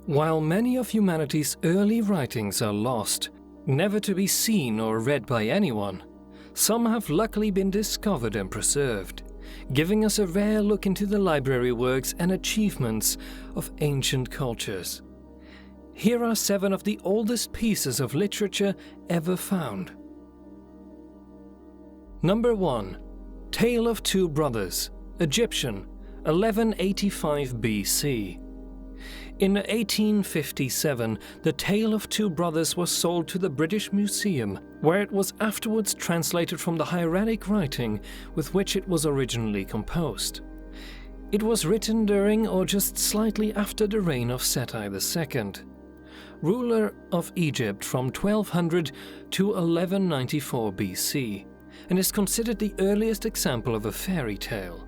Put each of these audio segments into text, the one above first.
While many of humanity's early writings are lost, never to be seen or read by anyone, some have luckily been discovered and preserved, giving us a rare look into the library works and achievements of ancient cultures. Here are 7 of the oldest pieces of literature ever found. Number 1. Tale of Two Brothers, Egyptian, 1185 BC. In 1857, the Tale of Two Brothers was sold to the British Museum, where it was afterwards translated from the hieratic writing with which it was originally composed. It was written during or just slightly after the reign of Seti II, ruler of Egypt from 1200 to 1194 BC, and is considered the earliest example of a fairy tale.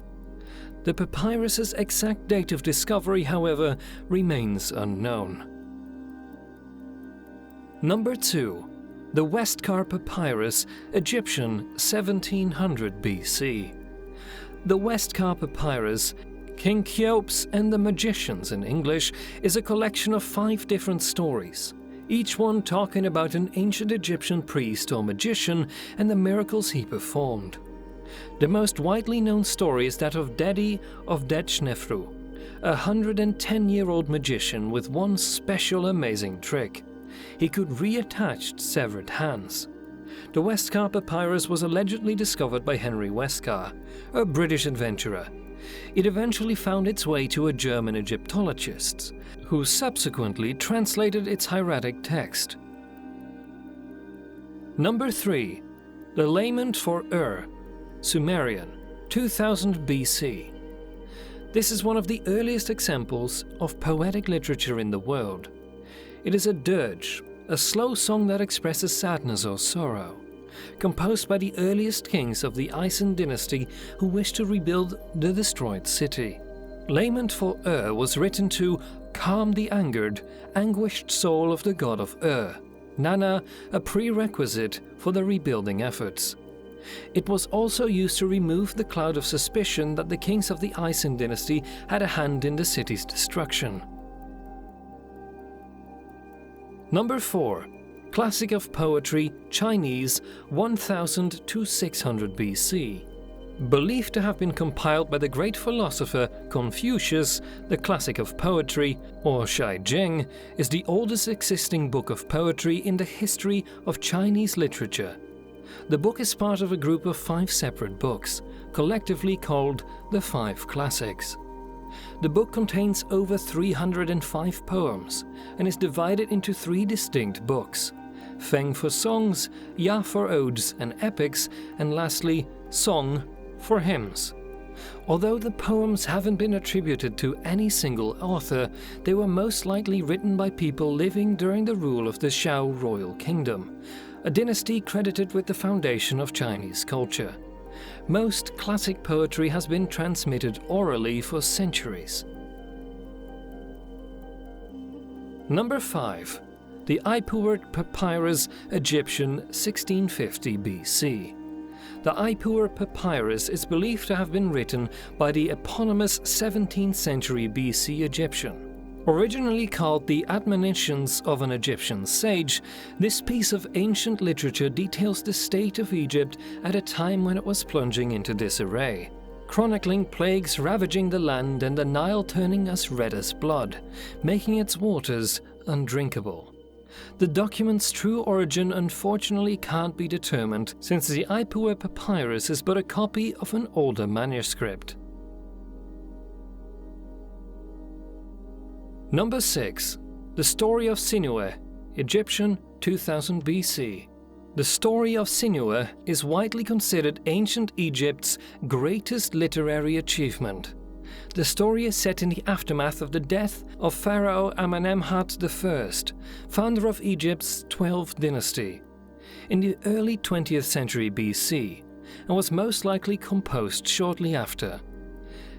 The papyrus's exact date of discovery, however, remains unknown. Number 2. The WESTCAR Papyrus, Egyptian, 1700 BC. The WESTCAR Papyrus, King Cheops and the Magicians in English, is a collection of 5 different stories, each one talking about an ancient Egyptian priest or magician and the miracles he performed. The most widely known story is that of Dedi of Detchnefru, a 110-year-old magician with one special amazing trick. He could reattach severed hands. The WESTCAR Papyrus was allegedly discovered by Henry WESTCAR, a British adventurer. It eventually found its way to a German Egyptologist, who subsequently translated its hieratic text. Number 3. The Lament for Sumerian, 2000 BC. This is one of the earliest examples of poetic literature in the world. It is a dirge, a slow song that expresses sadness or sorrow, composed by the earliest kings of the Isin dynasty who wished to rebuild the destroyed city. Lament for was written to calm the anguished soul of the god of Nana, a prerequisite for the rebuilding efforts. It was also used to remove the cloud of suspicion that the kings of the Isin dynasty had a hand in the city's destruction. Number 4. Classic of Poetry, Chinese, 1000 to 600 BC. Believed to have been compiled by the great philosopher Confucius, the Classic of Poetry, or Shai Jing, is the oldest existing book of poetry in the history of Chinese literature. The book is part of a group of 5 separate books, collectively called the 5 Classics. The book contains over 305 poems and is divided into 3 distinct books: Feng for songs, Ya for odes and epics, and lastly, Song for hymns. Although the poems haven't been attributed to any single author, they were most likely written by people living during the rule of the Shao royal kingdom, a dynasty credited with the foundation of Chinese culture. Most classic poetry has been transmitted orally for centuries. Number 5. The Ipuwer Papyrus, Egyptian, 1650 BC. The Ipuwer Papyrus is believed to have been written by the eponymous 17th century BC Egyptian. Originally called The Admonitions of an Egyptian Sage, this piece of ancient literature details the state of Egypt at a time when it was plunging into disarray, chronicling plagues ravaging the land and the Nile turning as red as blood, making its waters undrinkable. The document's true origin unfortunately can't be determined, since the Ipuwer Papyrus is but a copy of an older manuscript. Number 6. The Story of SINUHE, Egyptian, 2000 BC. The story of SINUHE is widely considered ancient Egypt's greatest literary achievement. The story is set in the aftermath of the death of Pharaoh Amenemhat I, founder of Egypt's 12th dynasty, in the early 20th century BC, and was most likely composed shortly after.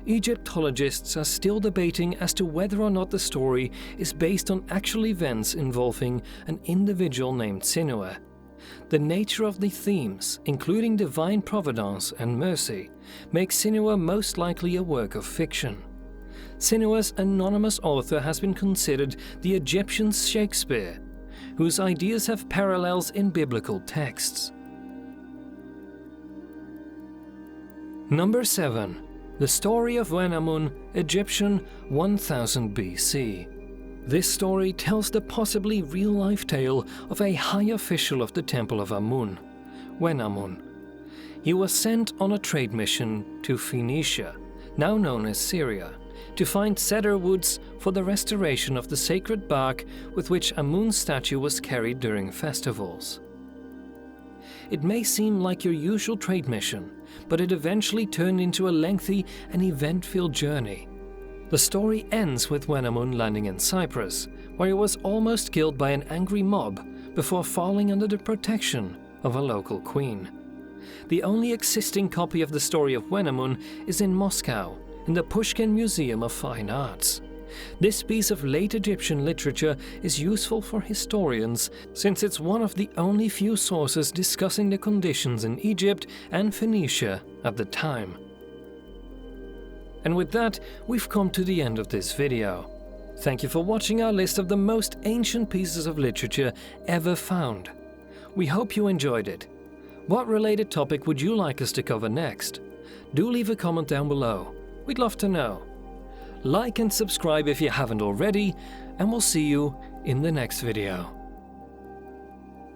Egyptologists are still debating as to whether or not the story is based on actual events involving an individual named SINUHE. The nature of the themes, including divine providence and mercy, makes SINUHE most likely a work of fiction. SINUHE's anonymous author has been considered the Egyptian Shakespeare, whose ideas have parallels in biblical texts. Number 7. The Story of WENAMUN, Egyptian 1000 BC. This story tells the possibly real-life tale of a high official of the Temple of Amun, WENAMUN. He was sent on a trade mission to Phoenicia, now known as Syria, to find cedar woods for the restoration of the sacred bark with which Amun's statue was carried during festivals. It may seem like your usual trade mission, but it eventually turned into a lengthy and event-filled journey. The story ends with WENAMUN landing in Cyprus, where he was almost killed by an angry mob before falling under the protection of a local queen. The only existing copy of the story of WENAMUN is in Moscow, in the Pushkin Museum of Fine Arts. This piece of late Egyptian literature is useful for historians since it's one of the only few sources discussing the conditions in Egypt and Phoenicia at the time. And with that, we've come to the end of this video. Thank you for watching our list of the most ancient pieces of literature ever found. We hope you enjoyed it. What related topic would you like us to cover next? Do leave a comment down below. We'd love to know. Like and subscribe if you haven't already, and we'll see you in the next video.